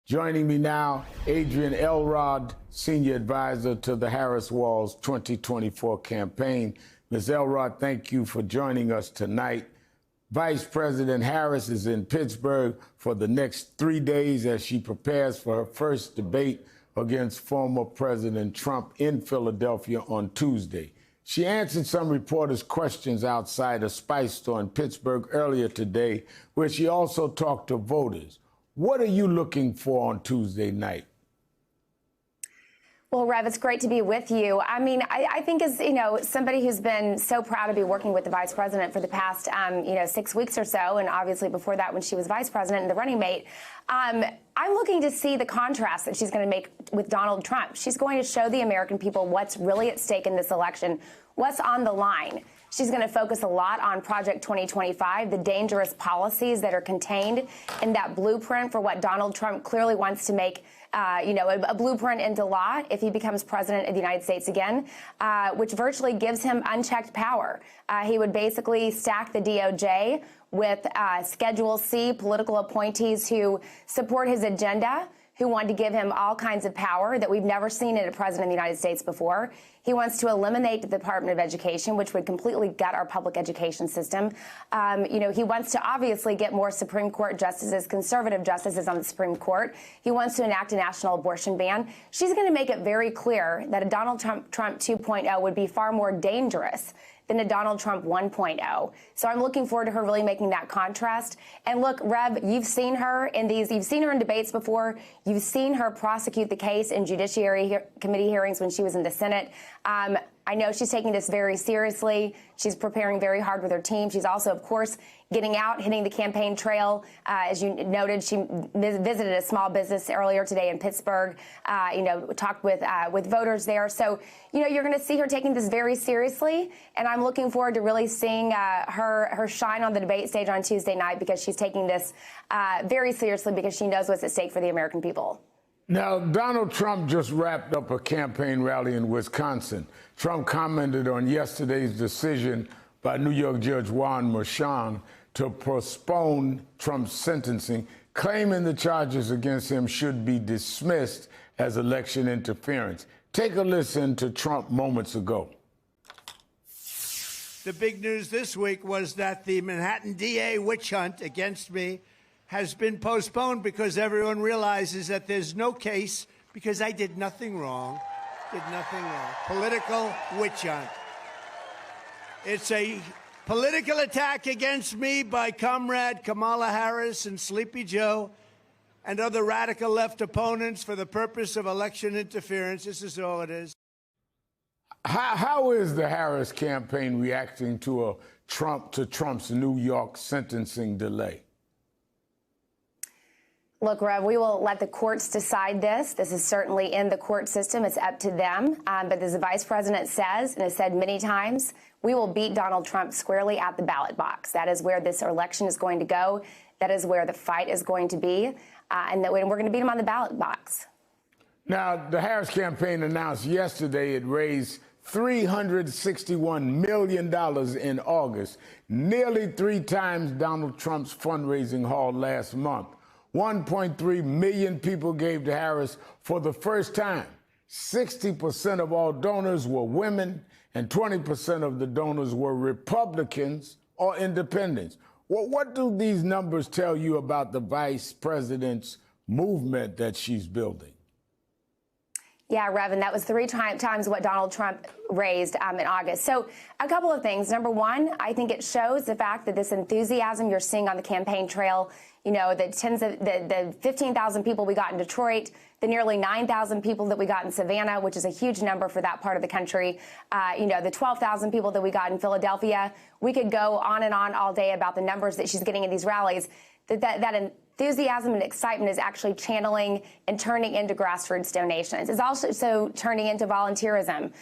Joining me now, Adrienne Elrod, Senior Advisor to the Harris-Walz 2024 campaign. Ms. Elrod, thank you for joining us tonight. Vice President Harris is in Pittsburgh for the next 3 days as she prepares for her first debate against former President Trump in Philadelphia on Tuesday. She answered some reporters' questions outside a Spice store in Pittsburgh earlier today, where she also talked to voters. What are you looking for on Tuesday night? Well, Rev, it's great to be with you. I mean, I think as, somebody who's been so proud to be working with the vice president for the past, 6 weeks or so, and obviously before that when she was vice president and the running mate, I'm looking to see the contrast that she's going to make with Donald Trump. She's going to show the American people what's really at stake in this election, what's on the line. She's going to focus a lot on Project 2025, the dangerous policies that are contained in that blueprint for what Donald Trump clearly wants to make, a blueprint into law if he becomes president of the United States again, which virtually gives him unchecked power. He would basically stack the DOJ with Schedule C political appointees who support his agenda, who want to give him all kinds of power that we've never seen in a president of the United States before. He wants to eliminate the Department of Education, which would completely gut our public education system. He wants to obviously get more Supreme Court justices, conservative justices on the Supreme Court. He wants to enact a national abortion ban. She's going to make it very clear that a Donald Trump 2.0 would be far more dangerous than a Donald Trump 1.0. So I'm looking forward to her really making that contrast. And look, Rev, you've seen her in debates before. You've seen her prosecute the case in Judiciary Committee hearings when she was in the Senate. I know she's taking this very seriously. She's preparing very hard with her team. She's also, of course, getting out, hitting the campaign trail. As you noted, she visited a small business earlier today in Pittsburgh, talked with voters there. So, you're going to see her taking this very seriously. And I'm looking forward to really seeing her shine on the debate stage on Tuesday night, because she's taking this very seriously, because she knows what's at stake for the American people. Now, Donald Trump just wrapped up a campaign rally in Wisconsin. Trump commented on yesterday's decision by New York Judge Juan Merchan to postpone Trump's sentencing, claiming the charges against him should be dismissed as election interference. Take a listen to Trump moments ago. The big news this week was that the Manhattan DA witch hunt against me has been postponed, because everyone realizes that there's no case, because I did nothing wrong. Political witch hunt. It's a political attack against me by Comrade Kamala Harris and Sleepy Joe and other radical left opponents for the purpose of election interference. This is all it is. How is the Harris campaign reacting to Trump's New York sentencing delay? Look, Rev, we will let the courts decide this. This is certainly in the court system. It's up to them. But as the vice president says, and has said many times, we will beat Donald Trump squarely at the ballot box. That is where this election is going to go. That is where the fight is going to be. And we're going to beat him on the ballot box. Now, the Harris campaign announced yesterday it raised $361 million in August, nearly 3 times Donald Trump's fundraising haul last month. 1.3 million people gave to Harris for the first time. 60% of all donors were women, and 20% of the donors were Republicans or independents. Well, what do these numbers tell you about the vice president's movement that she's building? Yeah, Rev, and that was 3 times what Donald Trump raised in August. So a couple of things. Number one, I think it shows the fact that this enthusiasm you're seeing on the campaign trail, the 15,000 people we got in Detroit, the nearly 9,000 people that we got in Savannah, which is a huge number for that part of the country, the 12,000 people that we got in Philadelphia. We could go on and on all day about the numbers that she's getting in these rallies. That enthusiasm and excitement is actually channeling and turning into grassroots donations. It's also turning into volunteerism.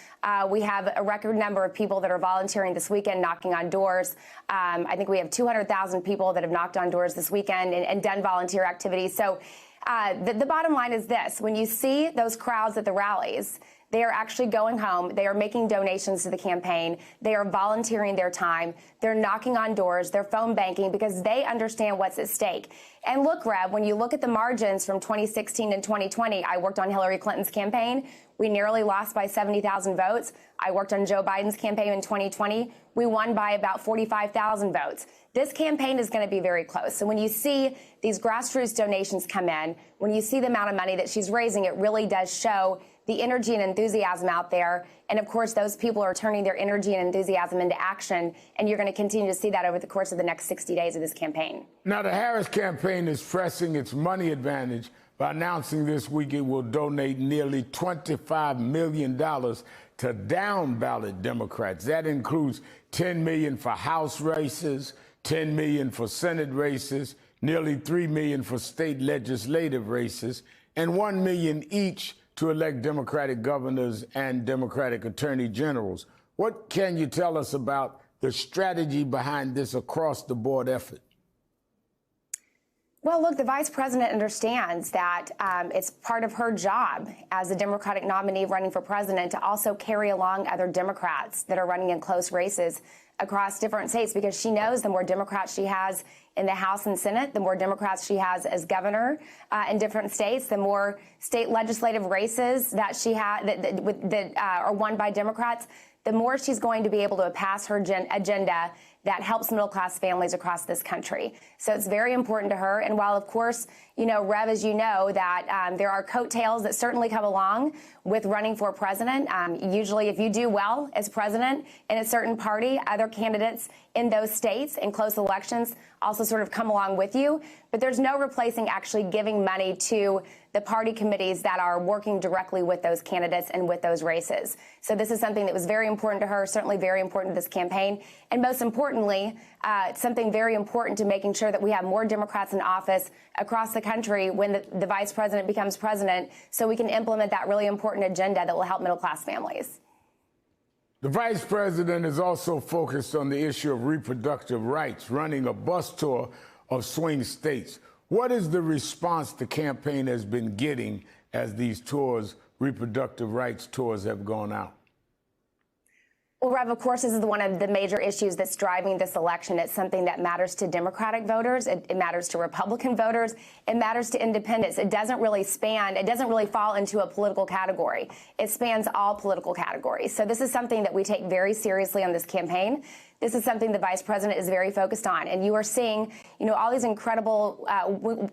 We have a record number of people that are volunteering this weekend, knocking on doors. I think we have 200,000 people that have knocked on doors this weekend and done volunteer activities. So the bottom line is this. When you see those crowds at the rallies, They are actually going home. They are making donations to the campaign. They are volunteering their time. They're knocking on doors. They're phone banking because they understand what's at stake. And look, Rev, when you look at the margins from 2016 and 2020, I worked on Hillary Clinton's campaign. We nearly lost by 70,000 votes. I worked on Joe Biden's campaign in 2020. We won by about 45,000 votes. This campaign is going to be very close. So when you see these grassroots donations come in, when you see the amount of money that she's raising, it really does show the energy and enthusiasm out there. And of course, those people are turning their energy and enthusiasm into action. And you're going to continue to see that over the course of the next 60 days of this campaign. Now, the Harris campaign is pressing its money advantage by announcing this week it will donate nearly $25 million to down-ballot Democrats. That includes $10 million for House races, $10 million for Senate races, nearly $3 million for state legislative races, and $1 million each to elect Democratic governors and Democratic attorney generals. What can you tell us about the strategy behind this across-the-board effort? Well, look, the vice president understands that it's part of her job as a Democratic nominee running for president to also carry along other Democrats that are running in close races across different states, because she knows the more Democrats she has in the House and Senate, the more Democrats she has as governor in different states, the more state legislative races that she that are won by Democrats, the more she's going to be able to pass her agenda that helps middle-class families across this country. So it's very important to her. And while, of course, Rev, as you know, that there are coattails that certainly come along with running for president. Usually, if you do well as president in a certain party, other candidates in those states in close elections also sort of come along with you. But there's no replacing actually giving money to the party committees that are working directly with those candidates and with those races. So this is something that was very important to her, certainly very important to this campaign. And most importantly, something very important to making sure that we have more Democrats in office across the country when the vice president becomes president, so we can implement that really important agenda that will help middle-class families. The vice president is also focused on the issue of reproductive rights, running a bus tour of swing states. What is the response the campaign has been getting as these tours, reproductive rights tours, have gone out? Well, Rev, of course, this is one of the major issues that's driving this election. It's something that matters to Democratic voters. It matters to Republican voters. It matters to independents. It doesn't really fall into a political category. It spans all political categories. So this is something that we take very seriously on this campaign. This is something the vice president is very focused on. And you are seeing, all these incredible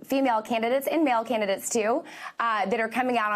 female candidates and male candidates, too, that are coming out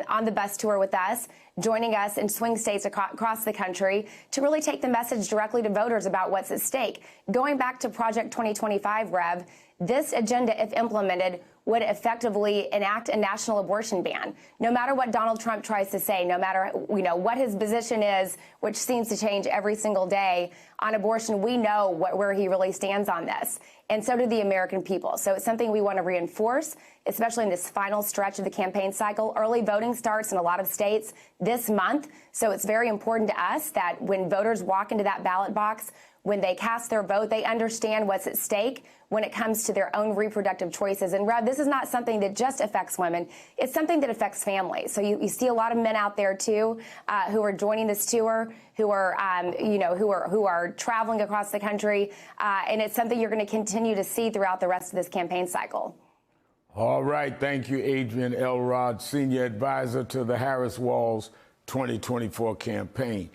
on the bus tour with us, joining us in swing states across the country to really take the message directly to voters about what's at stake. Going back to Project 2025, Rev, this agenda, if implemented, would effectively enact a national abortion ban. No matter what Donald Trump tries to say, no matter what his position is, which seems to change every single day on abortion, we know where he really stands on this. And so do the American people. So it's something we want to reinforce, especially in this final stretch of the campaign cycle. Early voting starts in a lot of states this month. So it's very important to us that when voters walk into that ballot box, when they cast their vote, they understand what's at stake when it comes to their own reproductive choices. And Rev, this is not something that just affects women. It's something that affects families. So you see a lot of men out there, too, who are joining this tour, who are traveling across the country. And it's something you're going to continue to see throughout the rest of this campaign cycle. All right. Thank you, Adrienne Elrod, Senior Advisor to the Harris Walz 2024 campaign.